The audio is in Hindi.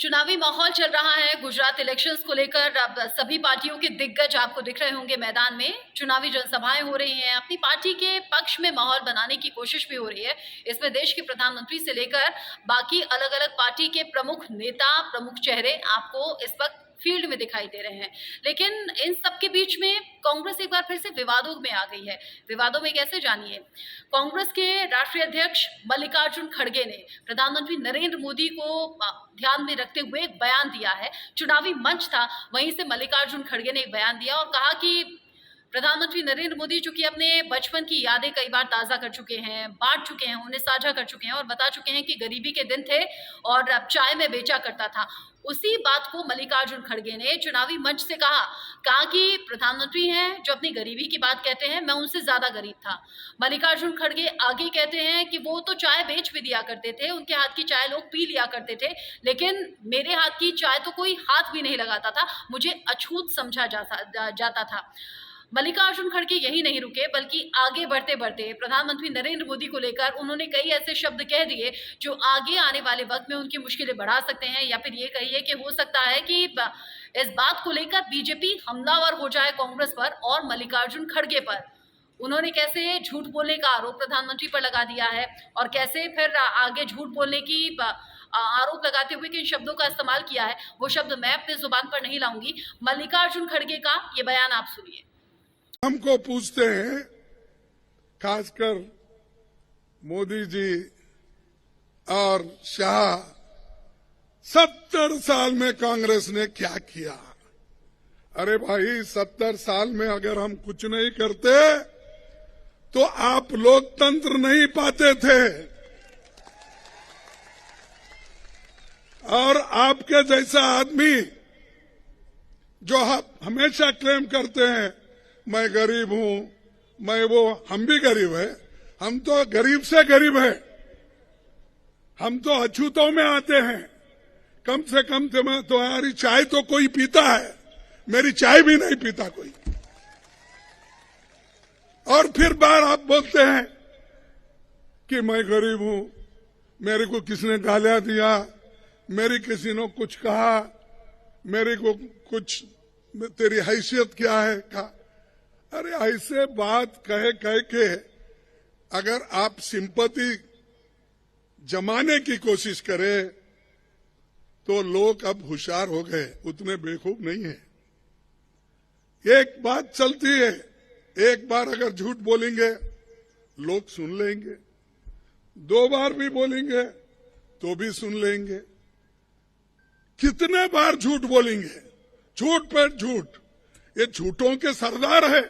चुनावी माहौल चल रहा है गुजरात इलेक्शंस को लेकर। अब सभी पार्टियों के दिग्गज आपको दिख रहे होंगे मैदान में। चुनावी जनसभाएं हो रही हैं, अपनी पार्टी के पक्ष में माहौल बनाने की कोशिश भी हो रही है। इसमें देश के प्रधानमंत्री से लेकर बाकी अलग अलग पार्टी के प्रमुख नेता, प्रमुख चेहरे आपको इस वक्त फील्ड में दिखाई दे रहे हैं। लेकिन इन सब के बीच में कांग्रेस एक बार फिर से विवादों में आ गई है। विवादों में कैसे, जानिए। कांग्रेस के राष्ट्रीय अध्यक्ष मल्लिकार्जुन खड़गे ने प्रधानमंत्री नरेंद्र मोदी को ध्यान में रखते हुए एक बयान दिया है। चुनावी मंच था, वहीं से मल्लिकार्जुन खड़गे ने एक बयान दिया और कहा कि प्रधानमंत्री नरेंद्र मोदी चूंकि अपने बचपन की यादें कई बार ताज़ा कर चुके हैं, बांट चुके हैं, उन्हें साझा कर चुके हैं और बता चुके हैं कि गरीबी के दिन थे और अब चाय में बेचा करता था। उसी बात को मल्लिकार्जुन खड़गे ने चुनावी मंच से कहा कि प्रधानमंत्री हैं जो अपनी गरीबी की बात कहते हैं, मैं उनसे ज्यादा गरीब था। मल्लिकार्जुन खड़गे आगे कहते हैं कि वो तो चाय बेच भी दिया करते थे, उनके हाथ की चाय लोग पी लिया करते थे, लेकिन मेरे हाथ की चाय तो कोई हाथ भी नहीं लगाता था, मुझे अछूत समझा जाता था। मल्लिकार्जुन खड़गे यही नहीं रुके, बल्कि आगे बढ़ते बढ़ते प्रधानमंत्री नरेंद्र मोदी को लेकर उन्होंने कई ऐसे शब्द कह दिए जो आगे आने वाले वक्त में उनकी मुश्किलें बढ़ा सकते हैं, या फिर ये कहिए कि हो सकता है कि इस बात को लेकर बीजेपी हमलावर हो जाए कांग्रेस पर और मल्लिकार्जुन खड़गे पर। उन्होंने कैसे झूठ बोलने का आरोप प्रधानमंत्री पर लगा दिया है और कैसे फिर आगे झूठ बोलने की आरोप लगाते हुए किन शब्दों का इस्तेमाल किया है, वो शब्द मैं अपने जुबान पर नहीं लाऊंगी। मल्लिकार्जुन खड़गे का ये बयान आप सुनिए। हमको पूछते हैं, खासकर मोदी जी और शाह, 70 साल में कांग्रेस ने क्या किया। अरे भाई, 70 साल में अगर हम कुछ नहीं करते तो आप लोकतंत्र नहीं पाते थे। और आपके जैसा आदमी जो हमेशा क्लेम करते हैं मैं गरीब हूं, हम भी गरीब है, हम तो गरीब से गरीब है, हम तो अछूतों में आते हैं। कम से कम तुम्हारी चाय तो कोई पीता है, मेरी चाय भी नहीं पीता कोई। और फिर बार आप बोलते हैं कि मैं गरीब हूं, मेरे को किसने गालियां दिया, मेरी किसी ने कुछ कहा, मेरे को कुछ, तेरी हैसियत क्या है कहा। अरे ऐसे बात कह के अगर आप सिंपैथी जमाने की कोशिश करें तो लोग अब होशियार हो गए, उतने बेवकूफ नहीं है। एक बात चलती है, एक बार अगर झूठ बोलेंगे लोग सुन लेंगे, 2 बार भी बोलेंगे तो भी सुन लेंगे। कितने बार झूठ बोलेंगे, झूठ पर झूठ, ये झूठों के सरदार है।